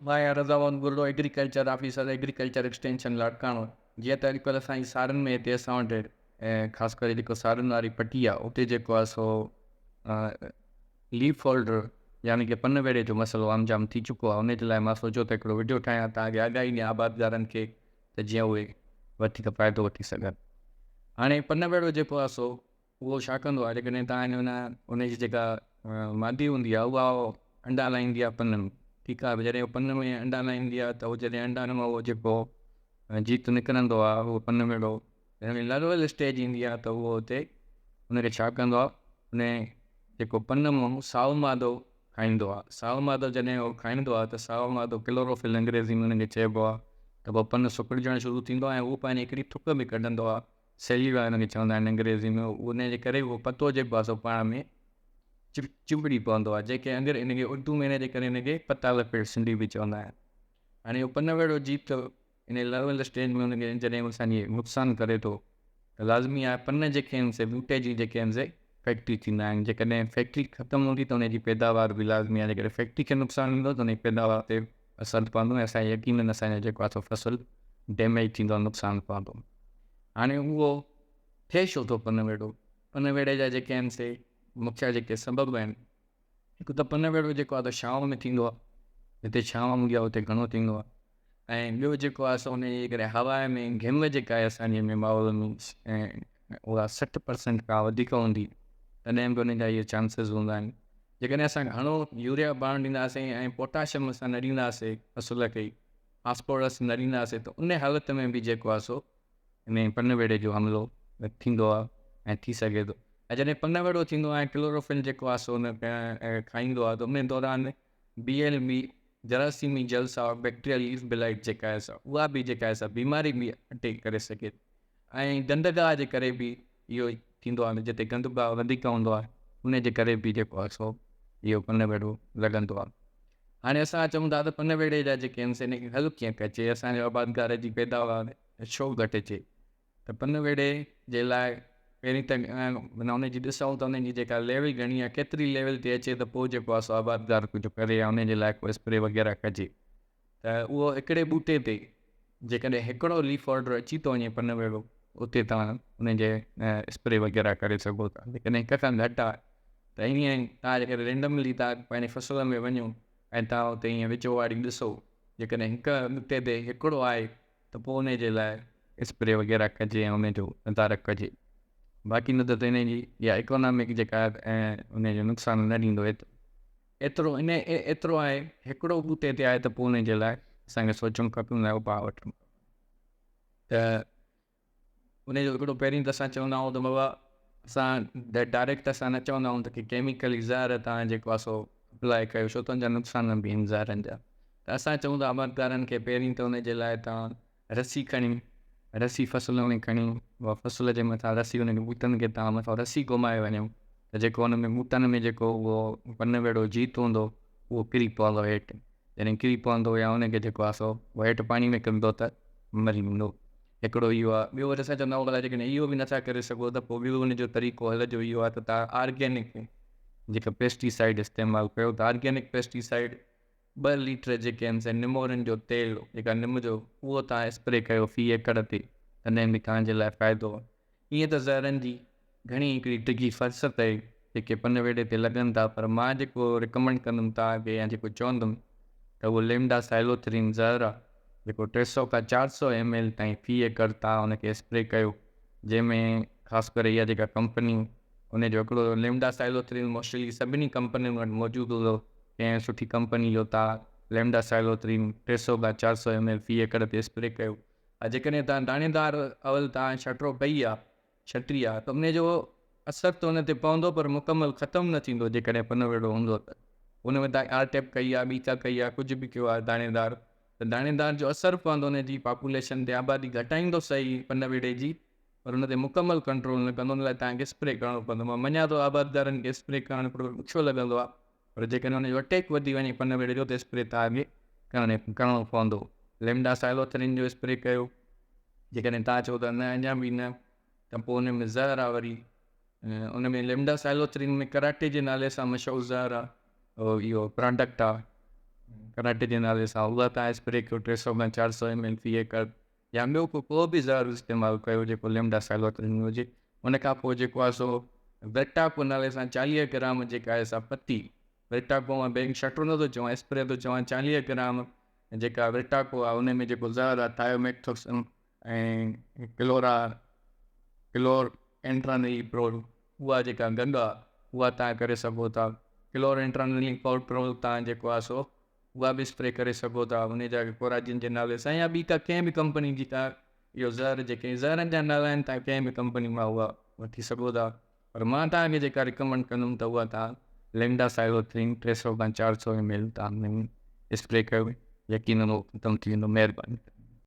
मां रज़ामंद गुलो agriculture officer agriculture extension Larkana. जीअं त अॼुकल्ह असांजी सारन में हिते असां वटि ख़ासि करे जेको सारन वारी पट्टी आहे उते जेको आहे सो लीफ फोल्डर यानी कि पन वेड़े जो मसइलो आम जाम थी चुको आहे। उन जे लाइ मां सोचियो त हिकिड़ो वीडियो ठाहियां तव्हांखे आगाही ॾियां आबादगारनि खे त जीअं उहे वधीक फ़ाइदो वठी सघनि। हाणे पन वेड़ो जेको आहे सो उहो छा कंदो आहे, जेकॾहिं तव्हां उनजी जेका मादी हूंदी आहे उहा अंडा लाहींदी आहे पन में। ठीकु आहे, जॾहिं पन में अंडा लाहींदी आहे त उहो जॾहिं अंडानि मां उहो जेको जीत निकिरंदो आहे उहो पन वेड़ो लर्वल स्टेज ईंदी आहे त उहो हुते उनखे छा कंदो आहे, उन जेको पन मां साओ मादो खाईंदो आहे। साओ मादो जॾहिं उहो खाईंदो आहे त साओ मादो क्लोरोफिल अंग्रेज़ी में उनखे चइबो आहे। त पोइ पन सुकिड़जणु शुरू थींदो आहे ऐं उहो पंहिंजी हिकिड़ी थुक बि कढंदो आहे, सेल्यूला हुनखे चवंदा आहिनि अंग्रेज़ी में। उनजे करे उहो पतो जेको आहे सो पाण में चिंबड़ी पवंदो आहे, जेके इनखे उर्दू में हिन जे करे हिनखे पताल पेड़ सिंधी बि चवंदा आहिनि। हाणे इहो पन वेड़ो जीत इन लर्वल स्टेज में हुनखे जॾहिं असांजी नुक़सानु करे थो त लाज़मी आहे पन जेके आहिनि से बूटे जी जेके आहिनि से फैक्ट्री थींदा आहिनि। जेकॾहिं फैक्ट्री ख़तमु हूंदी त उनजी पैदावार बि लाज़मी आहे। जेकॾहिं फैक्ट्री खे नुक़सानु ईंदो त उनजी पैदावार ते असरु पवंदो ऐं असांजे यकीननि असांजो जेको आहे सो फसल डैमेज थींदो, नुक़सानु पवंदो। हाणे उहो थिए छो थो पन वेड़ो? पन वेड़े जा जेके आहिनि से मुख्य जेके सबब आहिनि, हिकु त पन वेड़ो जेको आहे त छांव में थींदो आहे, हिते छांव हूंदी आहे हुते घणो थींदो आहे। ऐं ॿियो जेको आहे सो उनजे करे हवा में घिम जेका आहे असांजे में माहौल में उहा 60% खां वधीक हूंदी, तॾहिं बि उन जा इहे चांसिस हूंदा आहिनि। जेकॾहिं असां घणो यूरिया बाण ॾींदासीं ऐं पोटाशियम असां न ॾींदासीं फसल खे, फास्फोरस न ॾींदासीं त उन हालत में बि जेको आहे सो इन पन वेड़े जो हमिलो थींदो आहे ऐं थी सघे थो। ऐं जॾहिं पन वेड़ो थींदो आहे क्लोरोफिल जेको आहे सो उन खाईंदो आहे त उन दौरान BLB जरासीमी जलसा और बैक्टीरियल लीफ ब्लाइट जेका आहे सा उहा बि जेका आहे सा बीमारी बि अटैक करे सघे। ऐं गंदगाह जे करे बि इहो थींदो आहे, जिते गंदगाह वधीक हूंदो आहे उन जे करे बि जेको आहे सो इहो पन वेड़ो लॻंदो आहे। हाणे असां चऊं था त पन वेड़े जा जेके आहिनि से हिनखे हल कीअं कजे, असांजे आबादगार जी पैदावार छो घटिजे। त पन वेड़े जे लाइ पहिरीं त माना उनजी ॾिसूं त उनजी जेका लेवल घणी आहे, केतिरी लेवल ते अचे त पोइ जेको आहे सो आबादगार कुझु करे या उनजे लाइ कोई स्प्रे वग़ैरह कजे। त उहो हिकिड़े ॿूटे ते जेकॾहिं हिकिड़ो लीफ ऑर्डर अची थो वञे पन वेड़ो, उते तव्हां उनजे स्प्रे वग़ैरह करे सघो था। जेकॾहिं हिक खां घटि आहे त ईअं तव्हां जेकॾहिं रेंडमली तव्हां पंहिंजे फसल में वञो ऐं तव्हां उते ईअं विचो वारी ॾिसो, जेकॾहिं हिक ॿूटे ते हिकिड़ो आहे त पोइ उनजे लाइ स्प्रे वग़ैरह कजे ऐं उनजो तदारक कजे। बाक़ी न त हिनजी इहा इकोनॉमिक जेका ऐं उनजो नुक़सानु न ॾींदो एतिरो एतिरो आहे। हिकिड़ो ॿूटे ते आहे त पोइ उनजे लाइ असांखे सोचणु खपे, उन जो उपाउ वठणु। त उनजो हिकिड़ो पहिरीं त असां चवंदा आहियूं त बाबा असां डायरेक्ट असां न चवंदा आहियूं त की केमिकल ज़हर तव्हां जेको आहे सो अप्लाई कयो, छो त उनजा नुक़सान बि आहिनि ज़हरनि जा। त असां चऊं था आबादगारनि खे पहिरीं त उनजे लाइ तव्हां रसी खणी, रसी फसल में खणी, उहा फसल जे मथां रसी उनखे ॿूटनि खे तव्हां मथां रसी घुमाए वञो त जेको उन में ॿूटनि में जेको उहो पन वेड़ो जीत हूंदो उहो किरी पवंदो हेठि। जॾहिं किरी पवंदो या उनखे जेको आहे सो उहो हेठि पाणी में किरंदो त मरी वेंदो। हिकिड़ो इहो आहे। ॿियो वरी असां चवंदा आहियूं भला जेकॾहिं इहो बि नथा करे सघो त पोइ ॿियो उनजो तरीक़ो हल जो इहो आहे त तव्हां ऑर्गेनिक जेका पेस्टिसाइड इस्तेमालु कयो। त ऑर्गेनिक पेस्टिसाइड 2 लीटर जेके आहिनि से निमोरनि जो तेल, जेका निम जो, उहो तव्हां स्प्रे कयो फी एकड़ ते, तॾहिं बि तव्हांजे लाइ फ़ाइदो आहे। ईअं त ज़हरनि जी घणी हिकिड़ी डिघी फ़हरिस्त आहे जेके पन वेड़े ते लॻनि था, पर मां जेको रिकमेंड कंदुमि तव्हांखे या जेको चवंदुमि त उहो लेमडा साइलोथ्रीन ज़हर आहे, जेको 300 खां 400 ml ताईं फी एकड़ तव्हां उनखे स्प्रे कयो। जंहिंमें ख़ासि करे इहा जेका कंपनी उनजो हिकिड़ो लेमडा साइलोथ्रीन मोस्टली सभिनी कंपनियुनि वटि मौजूदु हूंदो, कंहिं सुठी कंपनी जो तव्हां लेमडा साइलोथ्रीन 300 खां 400 ml फी एकड़ ते स्प्रे कयो। ऐं जेकॾहिं तव्हां दाणेदार अवल तव्हां छटिरो कई आहे, छटी आहे, त उनजो असरु त उन ते पवंदो पर मुकमल ख़तमु न थींदो। जेकॾहिं पन वेड़ो हूंदो त उन में तव्हां आरटेप कई आहे, ॿीका कई आहे, कुझु बि कयो आहे दाणेदार, त दाणेदार जो असरु पवंदो उनजी पॉपुलेशन ते। आबादी घटाईंदो सही पन वेड़े जी, पर उन ते मुकमल कंट्रोल न कंदो। उन लाइ तव्हांखे स्प्रे करिणो पवंदो। मां मञा थो आबादगारनि खे स्प्रे करणु हिकिड़ो ॾुखियो लॻंदो आहे, पर जेकॾहिं उनजो अटैक वधी वञे पन वेड़े जो त स्प्रे तव्हांखे करिणो पवंदो। लेमडा साइलोथ्रीन जो स्प्रे कयो। जेकॾहिं तव्हां चओ त न अञा बि न, त पोइ उन में ज़हर आहे वरी, उन में लेमडा साइलोथ्रीन में कराटे जे नाले सां मशहूरु ज़हर आहे, इहो प्रोडक्ट आहे, कराटे जे नाले सां उहा तव्हां स्प्रे कयो 300 खां 400 ml फी एकड़, या ॿियो को बि ज़हर इस्तेमालु कयो जेको लिम्डा साइलोथ्रिन हुजे। उन खां पोइ जेको आहे सो वेटाको नाले सां 40 ग्राम जेका आहे सा पती, वेटाको मां बैंक शटो नथो चवां, स्प्रे थो चवां, 40 ग्राम जेका वेटाको आहे उन में जेको ज़हर आहे थायोमेक्थोक्सिन ऐं क्लोर एंट्रानिलीप्रोल, उहा जेका गंढ आहे उहा तव्हां करे सघो था। क्लोर एंट्रानिलीप्रोल तव्हां जेको आहे सो उहा बि स्प्रे करे सघो था उन जा कोराजिन जे नाले सां, या ॿी का कंहिं बि कंपनी जी तव्हां इहो ज़हर जेके ज़हरनि जा नाला आहिनि तव्हां कंहिं बि कंपनी मां उहा वठी सघो था। पर मां तव्हांखे जेका रिकमेंड कंदुमि त उहा तव्हां लिम्डा साइलोथ्रिन 300 खां 400 ml तव्हां स्प्रे कयो, यकीनन उहो ख़तमु थी वेंदो। महिरबानी।